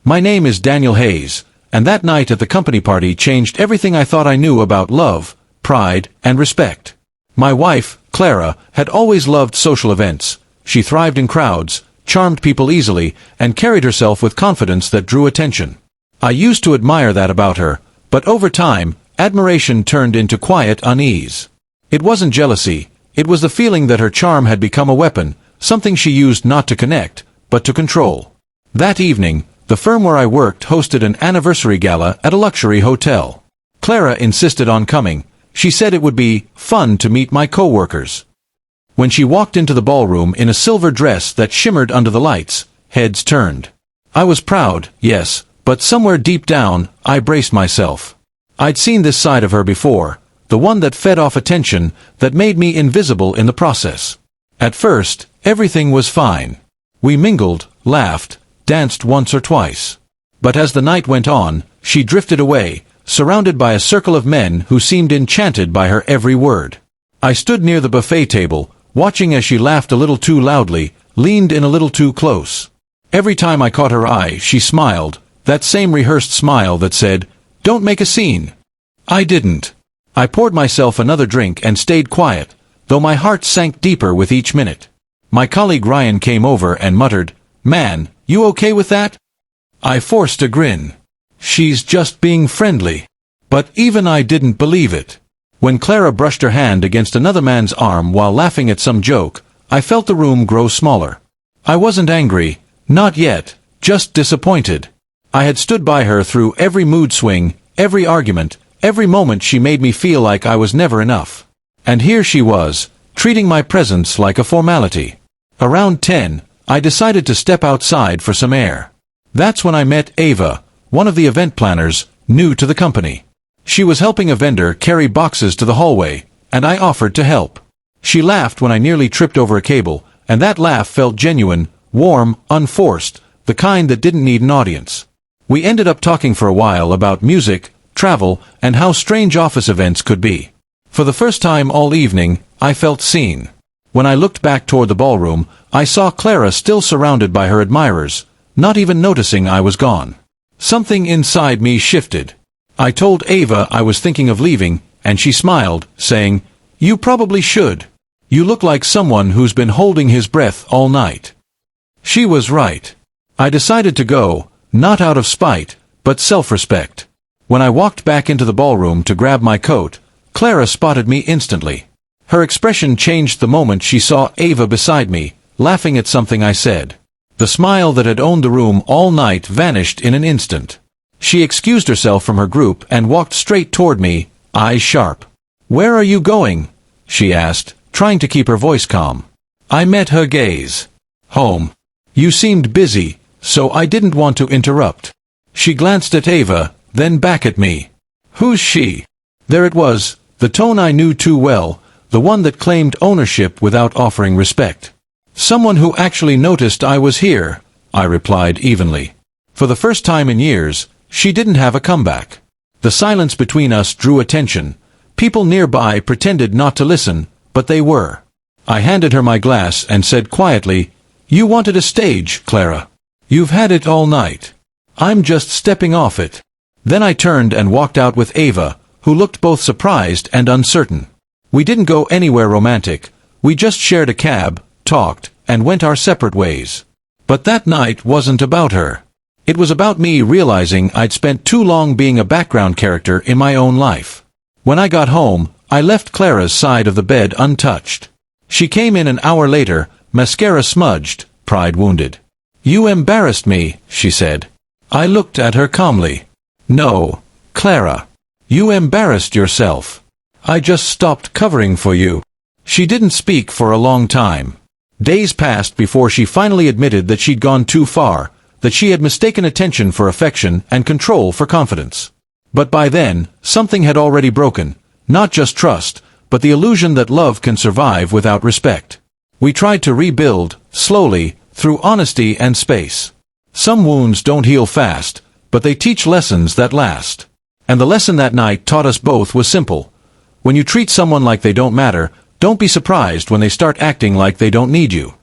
My name is Daniel Hayes, and that night at the company party changed everything I thought I knew about love, pride, and respect. My wife, Clara, had always loved social events. She thrived in crowds, charmed people easily, and carried herself with confidence that drew attention. I used to admire that about her, but over time, admiration turned into quiet unease. It wasn't jealousy, it was the feeling that her charm had become a weapon, something she used not to connect, but to control. That evening, the firm where I worked hosted an anniversary gala at a luxury hotel. Clara insisted on coming. She said it would be fun to meet my co-workers. When she walked into the ballroom in a silver dress that shimmered under the lights, heads turned. I was proud, yes, but somewhere deep down, I braced myself. I'd seen this side of her before, the one that fed off attention, that made me invisible in the process. At first, everything was fine. We mingled, laughed, danced once or twice. But as the night went on, she drifted away, surrounded by a circle of men who seemed enchanted by her every word. I stood near the buffet table, watching as she laughed a little too loudly, leaned in a little too close. Every time I caught her eye, she smiled, that same rehearsed smile that said, "Don't make a scene." I didn't. I poured myself another drink and stayed quiet, though my heart sank deeper with each minute. My colleague Ryan came over and muttered, "Man, you okay with that?" I forced a grin. She's just being friendly. But even I didn't believe it. When Clara brushed her hand against another man's arm while laughing at some joke, I felt the room grow smaller. I wasn't angry, not yet, just disappointed. I had stood by her through every mood swing, every argument, every moment she made me feel like I was never enough. And here she was, treating my presence like a formality. Around 10, I decided to step outside for some air. That's when I met Ava, one of the event planners, new to the company. She was helping a vendor carry boxes to the hallway, and I offered to help. She laughed when I nearly tripped over a cable, and that laugh felt genuine, warm, unforced, the kind that didn't need an audience. We ended up talking for a while about music, travel, and how strange office events could be. For the first time all evening, I felt seen. When I looked back toward the ballroom, I saw Clara still surrounded by her admirers, not even noticing I was gone. Something inside me shifted. I told Ava I was thinking of leaving, and she smiled, saying, "You probably should. You look like someone who's been holding his breath all night." She was right. I decided to go, not out of spite, but self-respect. When I walked back into the ballroom to grab my coat, Clara spotted me instantly. Her expression changed the moment she saw Ava beside me, laughing at something I said. The smile that had owned the room all night vanished in an instant. She excused herself from her group and walked straight toward me, eyes sharp. "Where are you going?" she asked, trying to keep her voice calm. I met her gaze. "Home. You seemed busy, so I didn't want to interrupt." She glanced at Ava, then back at me. "Who's she?" There it was, the tone I knew too well, the one that claimed ownership without offering respect. "Someone who actually noticed I was here," I replied evenly. For the first time in years, she didn't have a comeback. The silence between us drew attention. People nearby pretended not to listen, but they were. I handed her my glass and said quietly, "You wanted a stage, Clara. You've had it all night. I'm just stepping off it." Then I turned and walked out with Ava, who looked both surprised and uncertain. We didn't go anywhere romantic. We just shared a cab, talked, and went our separate ways. But that night wasn't about her. It was about me realizing I'd spent too long being a background character in my own life. When I got home, I left Clara's side of the bed untouched. She came in an hour later, mascara smudged, pride wounded. "You embarrassed me," she said. I looked at her calmly. "No, Clara. You embarrassed yourself. I just stopped covering for you." She didn't speak for a long time. Days passed before she finally admitted that she'd gone too far, that she had mistaken attention for affection and control for confidence. But by then, something had already broken, not just trust, but the illusion that love can survive without respect. We tried to rebuild, slowly, through honesty and space. Some wounds don't heal fast, but they teach lessons that last. And the lesson that night taught us both was simple. When you treat someone like they don't matter, don't be surprised when they start acting like they don't need you.